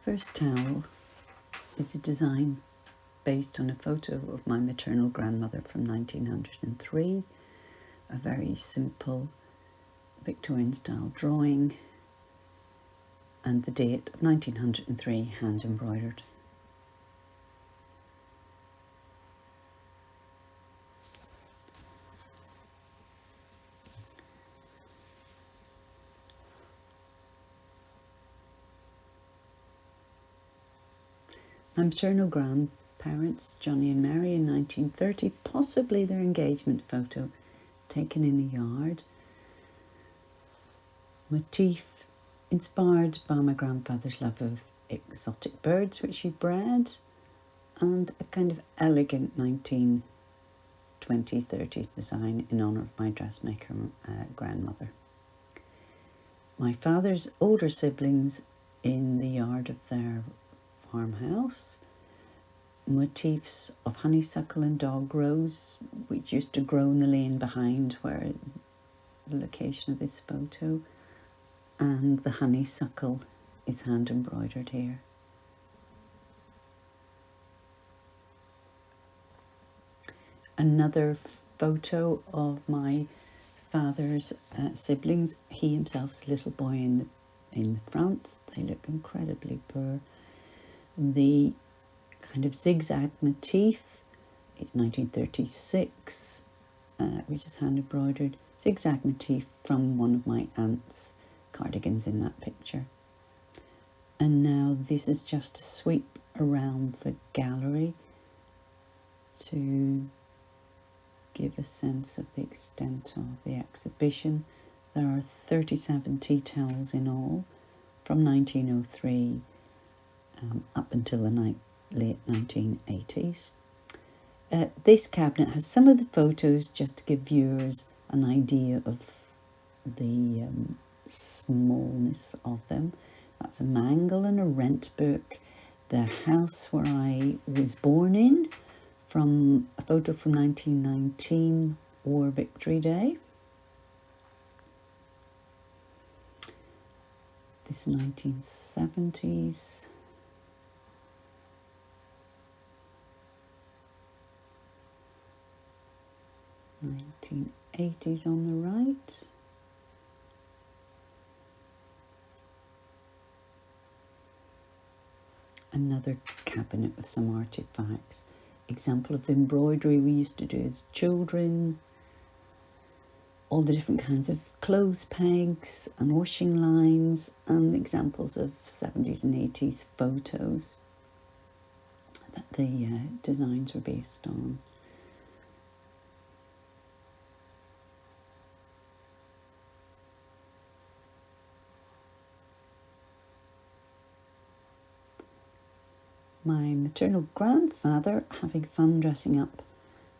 first towel is a design based on a photo of my maternal grandmother from 1903, a very simple Victorian style drawing, and the date of 1903 hand embroidered. My maternal grandparents, Johnny and Mary, in 1930, possibly their engagement photo taken in a yard. Motif inspired by my grandfather's love of exotic birds, which he bred, and a kind of elegant 1920s, 30s design in honour of my dressmaker grandmother. My father's older siblings in the yard of their farmhouse, motifs of honeysuckle and dog rose, which used to grow in the lane behind where the location of this photo, and the honeysuckle is hand embroidered here. Another photo of my father's siblings. He himself's a little boy in the front. They look incredibly poor. The kind of zigzag motif is 1936, which is hand embroidered. Zigzag motif from one of my aunt's cardigans in that picture. And now this is just a sweep around the gallery to give a sense of the extent of the exhibition. There are 37 tea towels in all from 1903 up until the late 1980s. This cabinet has some of the photos just to give viewers an idea of the smallness of them. That's a mangle and a rent book. The house where I was born in, from a photo from 1919, War Victory Day. This 1970s. 1980s on the right. Another cabinet with some artifacts. Example of the embroidery we used to do as children. All the different kinds of clothes pegs and washing lines, and examples of 70s and 80s photos that the designs were based on. My maternal grandfather having fun dressing up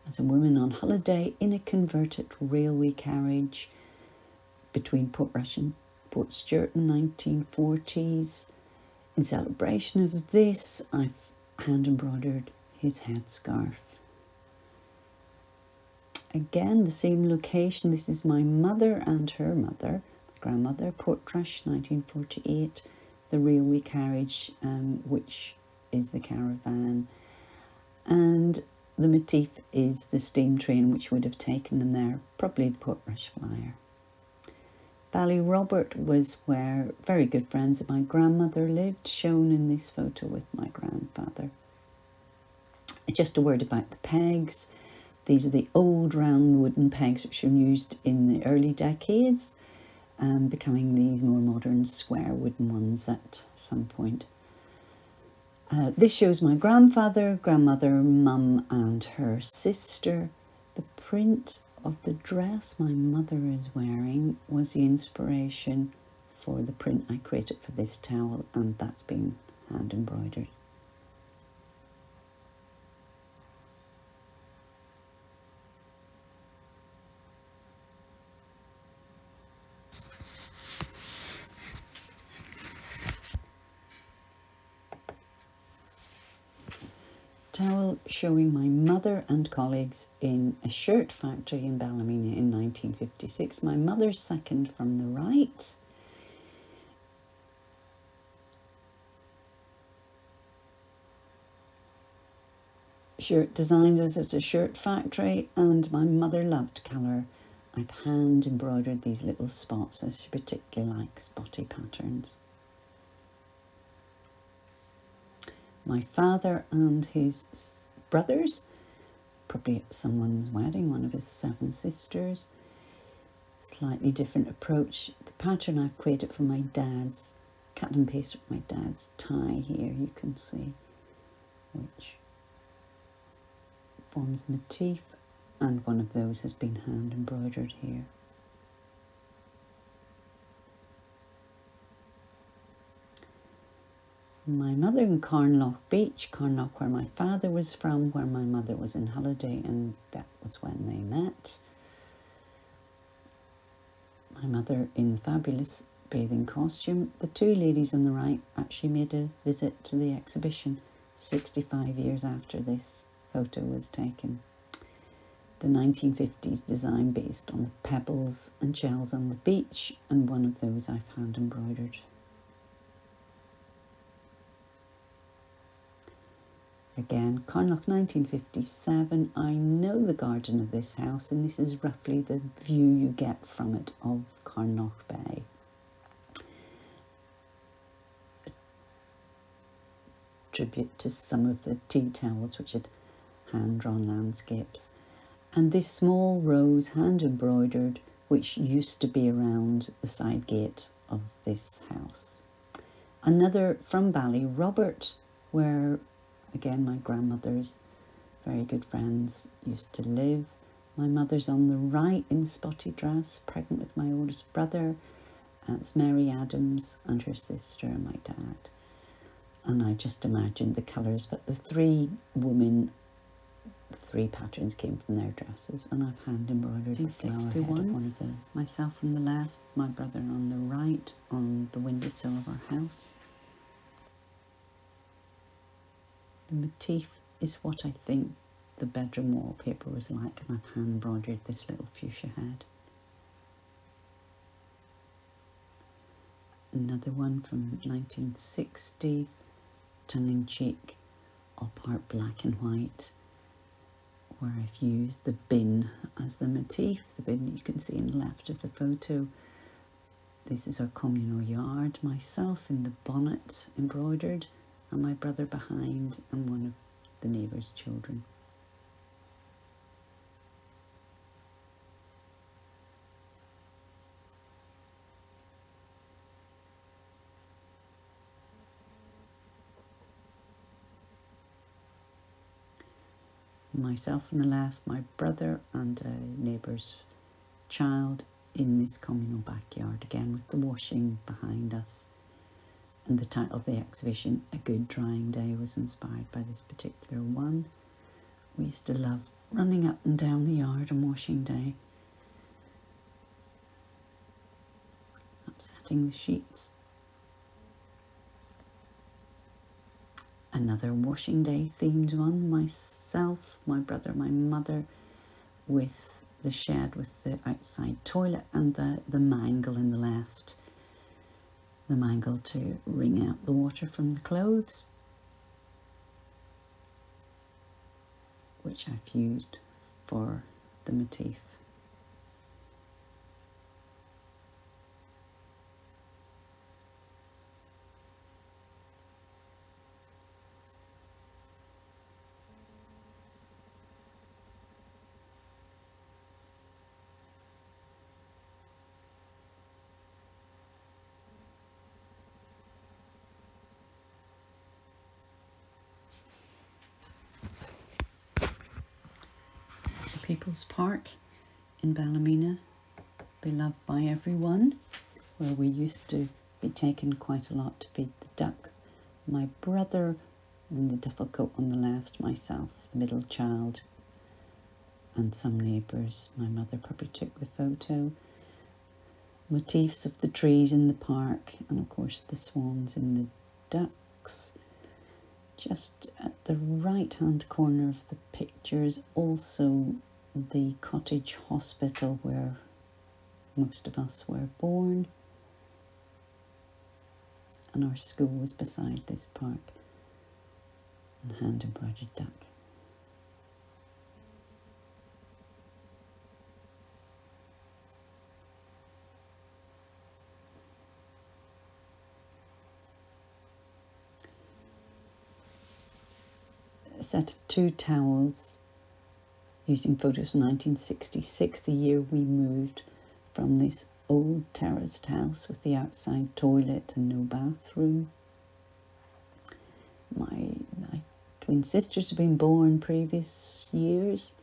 as a woman on holiday in a converted railway carriage between Portrush and Port Stewart in the 1940s. In celebration of this, I've hand embroidered his headscarf. Again, the same location. This is my mother and her mother, grandmother, Portrush, 1948. The railway carriage, which is the caravan, and the motif is the steam train which would have taken them there, probably the Portrush Flyer. Ballyrobert was where very good friends of my grandmother lived, shown in this photo with my grandfather. Just a word about the pegs. These are the old round wooden pegs which were used in the early decades, becoming these more modern square wooden ones at some point. This shows my grandfather, grandmother, mum and her sister. The print of the dress my mother is wearing was the inspiration for the print I created for this towel, and that's been hand embroidered. Towel showing my mother and colleagues in a shirt factory in Ballymena in 1956. My mother's second from the right. shirt designs as it's a shirt factory, and my mother loved colour. I've hand embroidered these little spots, as she particularly likes spotty patterns. My father and his brothers, probably at someone's wedding, one of his 7 sisters. Slightly different approach. The pattern I've created for my dad's, cut and paste with my dad's tie here, you can see, which forms the motif, and one of those has been hand embroidered here. My mother in Carnlough Beach, Carnlough where my father was from, where my mother was on holiday, and that was when they met. My mother in fabulous bathing costume. The 2 ladies on the right actually made a visit to the exhibition 65 years after this photo was taken. The 1950s design based on the pebbles and shells on the beach, and one of those I've hand embroidered. Again, Carnlough 1957. I know the garden of this house, and this is roughly the view you get from it of Carnlough Bay. A tribute to some of the tea towels which had hand-drawn landscapes. And this small rose hand embroidered, which used to be around the side gate of this house. Another from Ballyrobert, where again my grandmother's very good friends used to live. My mother's on the right in the spotty dress, pregnant with my oldest brother. It's Mary Adams and her sister and my dad. And I just imagined the colours, but the 3 women, the 3 patterns came from their dresses, and I've hand embroidered the flower head of one of those. Myself on the left, my brother on the right, on the windowsill of our house. The motif is what I think the bedroom wallpaper was like, and I've hand embroidered this little fuchsia head. Another one from 1960s, tongue-in-cheek, all part black and white, where I've used the bin as the motif. The bin you can see in the left of the photo. This is our communal yard, myself in the bonnet embroidered, and my brother behind, and one of the neighbour's children. Myself on the left, my brother and a neighbour's child in this communal backyard, again with the washing behind us. And the title of the exhibition, A Good Drying Day, was inspired by this particular one. We used to love running up and down the yard on washing day, upsetting the sheets. Another washing day themed one, myself, my brother, my mother, with the shed with the outside toilet and the mangle in the left. The mangle to wring out the water from the clothes, which I've used for the motif. People's Park in Ballymena, beloved by everyone, where we used to be taken quite a lot to feed the ducks. My brother in the duffel coat on the left, myself, the middle child, and some neighbours. My mother probably took the photo. Motifs of the trees in the park, and of course the swans and the ducks. Just at the right hand corner of the picture is also the cottage hospital where most of us were born, and our school was beside this park, and hand embroidered duck. set of 2 towels using photos from 1966, the year we moved from this old terraced house with the outside toilet and no bathroom. My twin sisters have been born previous years.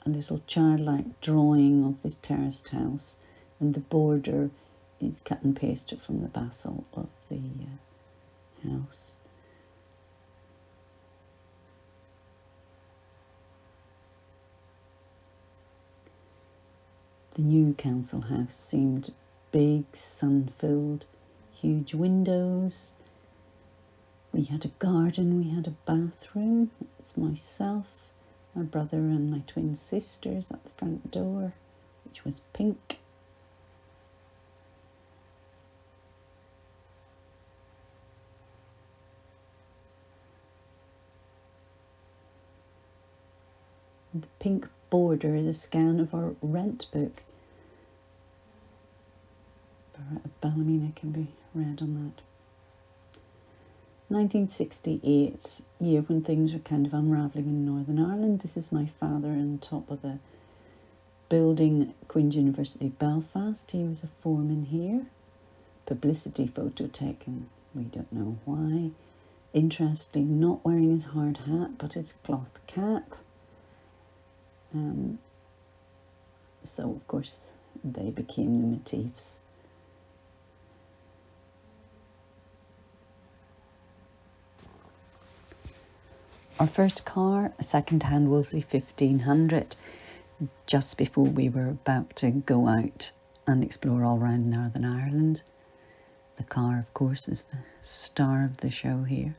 A little childlike drawing of this terraced house, and the border is cut and pasted from the basalt of the house. The new council house seemed big, sun-filled, huge windows. We had a garden, we had a bathroom. It's myself, my brother and my twin sisters at the front door, which was pink. The pink border is a scan of our rent book. Ballymena can be read on that. 1968, year when things were kind of unravelling in Northern Ireland. This is my father on top of a building at Queen's University Belfast. He was a foreman here. Publicity photo taken, we don't know why. Interestingly, not wearing his hard hat but his cloth cap. So of course they became the motifs. Our first car, a second-hand Wolseley 1500, just before we were about to go out and explore all around Northern Ireland. The car, of course, is the star of the show here.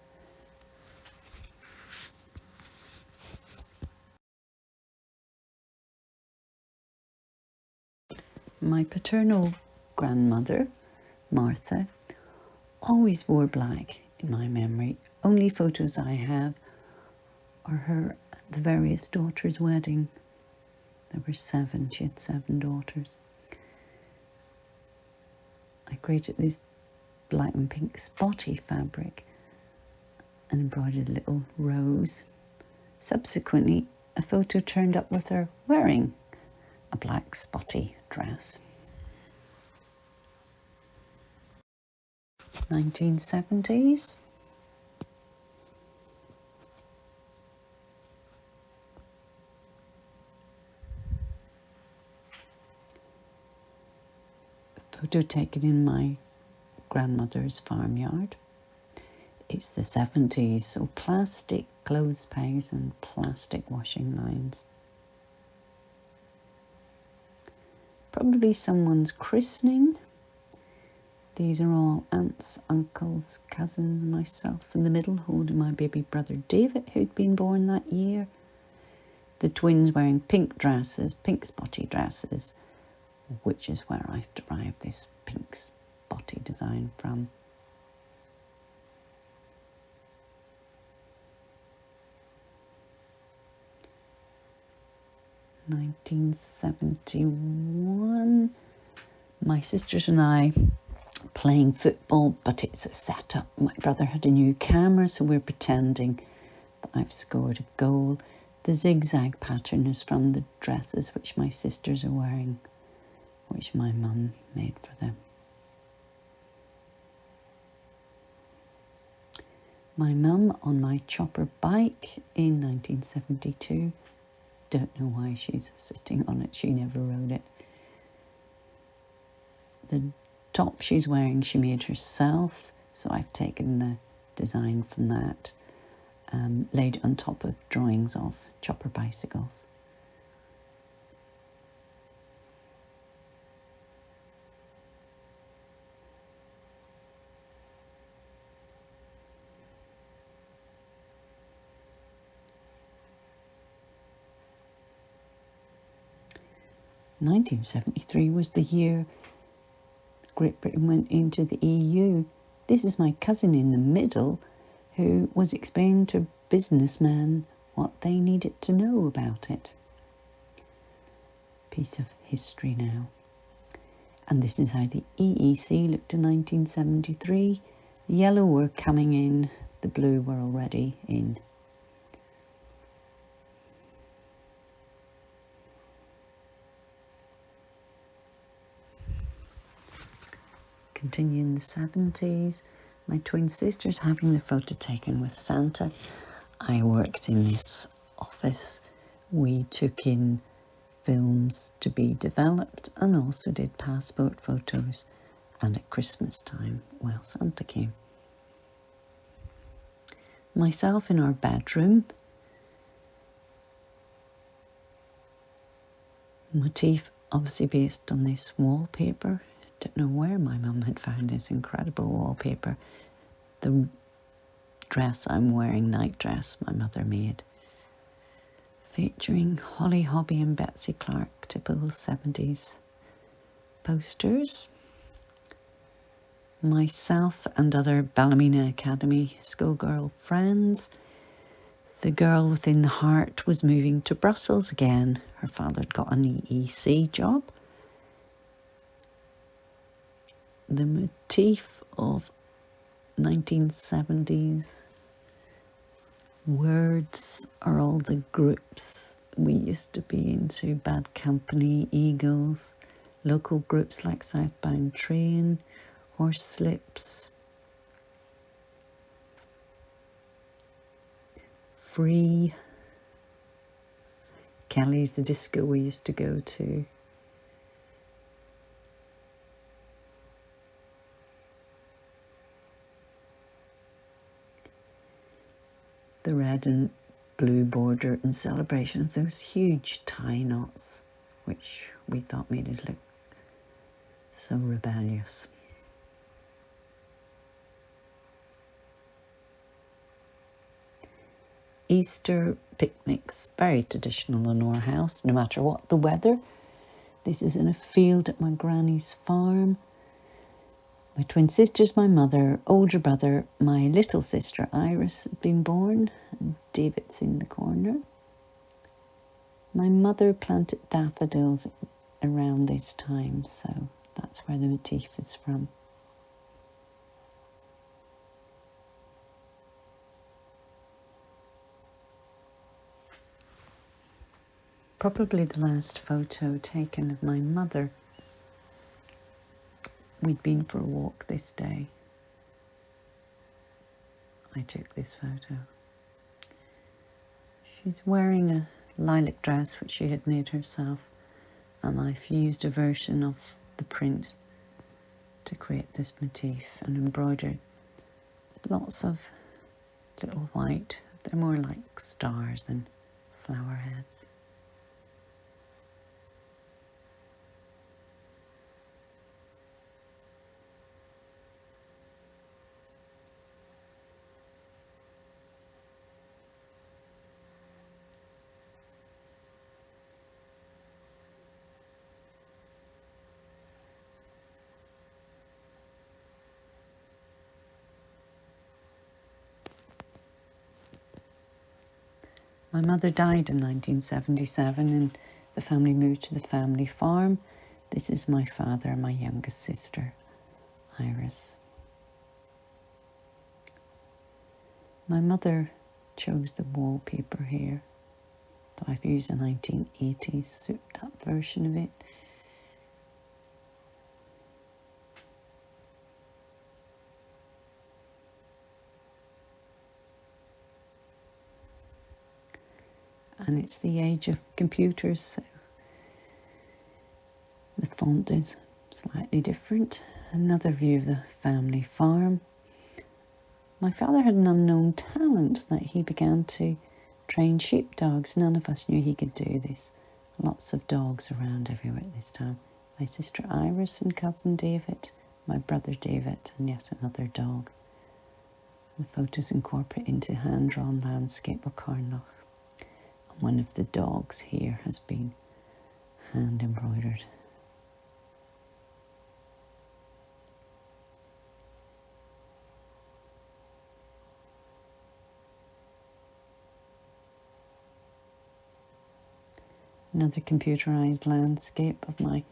My paternal grandmother, Martha, always wore black in my memory. Only photos I have are her at the various daughters' wedding. There were 7, she had 7 daughters. I created this black and pink spotty fabric and embroidered a little rose. Subsequently, a photo turned up with her wearing a black spotty dress. 1970s. Photo taken in my grandmother's farmyard. It's the 70s, so plastic clothes pegs and plastic washing lines. Probably someone's christening. These are all aunts, uncles, cousins, myself in the middle, holding my baby brother David, who'd been born that year. The twins wearing pink dresses, pink spotty dresses, which is where I've derived this pink spotty design from. (1971). My sisters and I playing football, but it's a setup. My brother had a new camera, so we're pretending that I've scored a goal. The zigzag pattern is from the dresses which my sisters are wearing, which my mum made for them. My mum on my chopper bike in 1972. Don't know why she's sitting on it, she never rode it. The top she's wearing she made herself, so I've taken the design from that, laid on top of drawings of chopper bicycles. (1973) was the year Great Britain went into the EU. This is my cousin in the middle who was explaining to businessmen what they needed to know about it. Piece of history now. And this is how the EEC looked in 1973. The yellow were coming in the blue were already in. Continuing the 70s, my twin sisters having the photo taken with Santa. I worked in this office. We took in films to be developed and also did passport photos, and at Christmas time, well, Santa came. Myself in our bedroom. Motif obviously based on this wallpaper. Don't know where my mum had found this incredible wallpaper. The dress I'm wearing, night dress, my mother made. Featuring Holly Hobbie and Betsy Clark, typical 70s posters. Myself and other Ballymena Academy schoolgirl friends. The girl within the heart was moving to Brussels again. Her father had got an EEC job. The motif of 1970s words are all the groups we used to be into. Bad Company, Eagles, local groups like Southbound Train, Horse Slips, Free, Kelly's, the disco we used to go to. The red and blue border in celebration of those huge tie knots, which we thought made us look so rebellious. Easter picnics, very traditional in our house, no matter what the weather. This is in a field at my granny's farm. My twin sisters, my mother, older brother, my little sister Iris had been born, and David's in the corner. My mother planted daffodils around this time, so that's where the motif is from. Probably the last photo taken of my mother. We'd been for a walk this day. I took this photo. She's wearing a lilac dress which she had made herself, and I've used a version of the print to create this motif and embroidered lots of little white. They're more like stars than flower heads. My mother died in 1977 and the family moved to the family farm. This is my father and my youngest sister, Iris. My mother chose the wallpaper here, so I've used a 1980s souped-up version of it. And it's the age of computers, so the font is slightly different. Another view of the family farm. My father had an unknown talent that he began to train sheepdogs. None of us knew he could do this. Lots of dogs around everywhere at this time. My sister Iris and cousin David, my brother David, and yet another dog. The photos incorporate into hand-drawn landscape of Carnoch. One of the dogs here has been hand embroidered. Another computerized landscape of my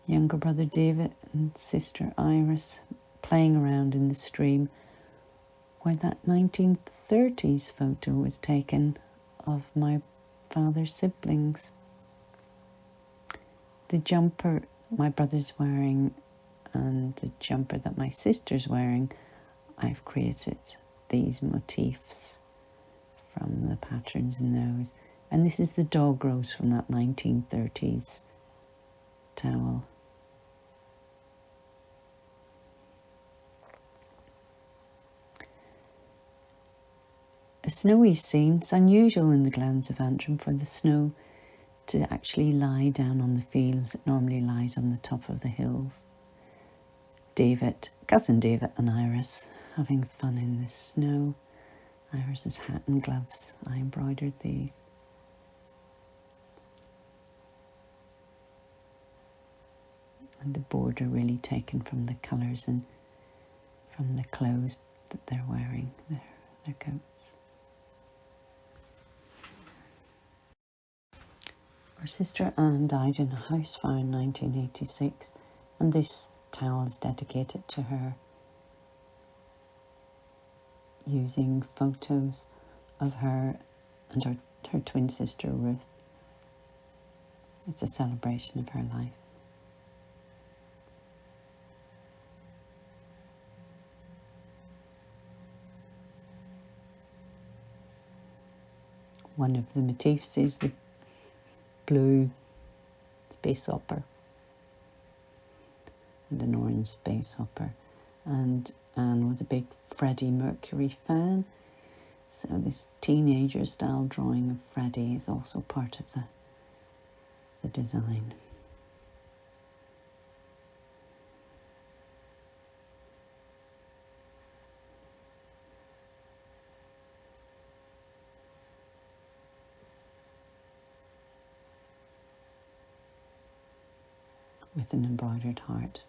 younger brother David and sister Iris playing around in the stream where that 1930s photo was taken of my father's siblings. The jumper my brother's wearing and the jumper that my sister's wearing, I've created these motifs from the patterns in those. And this is the dog rose from that 1930s towel. A snowy scene. It's unusual in the glens of Antrim for the snow to actually lie down on the fields. It normally lies on the top of the hills. Cousin David and Iris having fun in the snow. Iris's hat and gloves, I embroidered these. And the border really taken from the colours and from the clothes that they're wearing, their coats. Our sister Anne died in a house fire in 1986, and this towel is dedicated to her, using photos of her and her twin sister Ruth. It's a celebration of her life. One of the motifs is the blue space hopper and an orange space hopper. And Anne was a big Freddie Mercury fan, so this teenager style drawing of Freddie is also part of the design. With an embroidered heart.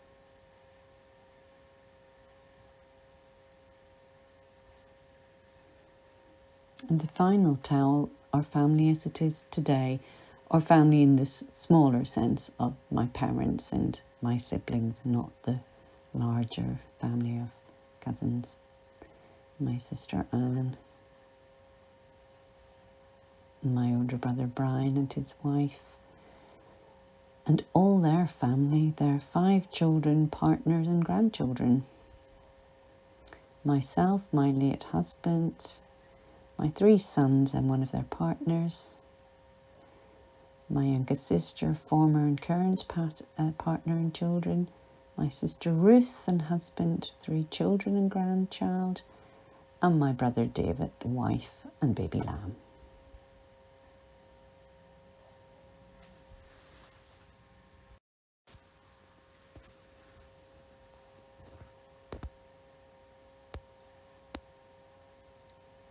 And the final towel, our family as it is today, our family in this smaller sense of my parents and my siblings, not the larger family of cousins. My sister Anne, my older brother Brian and his wife, and all their family, their 5 children, partners and grandchildren. Myself, my late husband, my 3 sons and one of their partners, my youngest sister, former and current partner and children, my sister Ruth and husband, 3 children and grandchild, and my brother David, wife and baby lamb.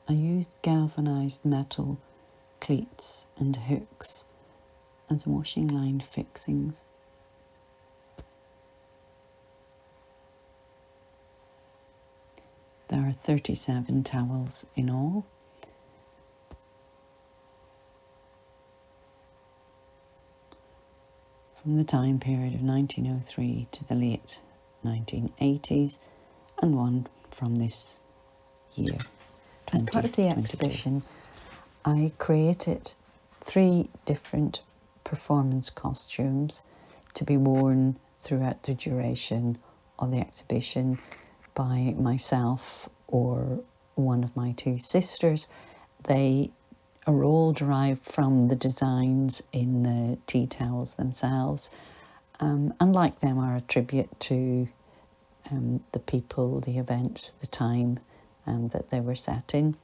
I used galvanised metal cleats and hooks as washing line fixings. There are 37 towels in all. From the time period of 1903 to the late 1980s, and one from this year. As part of the exhibition, I created 3 different performance costumes to be worn throughout the duration of the exhibition by myself or one of my 2 sisters. They are all derived from the designs in the tea towels themselves, and like them are a tribute to the people, the events, the time that they were set in.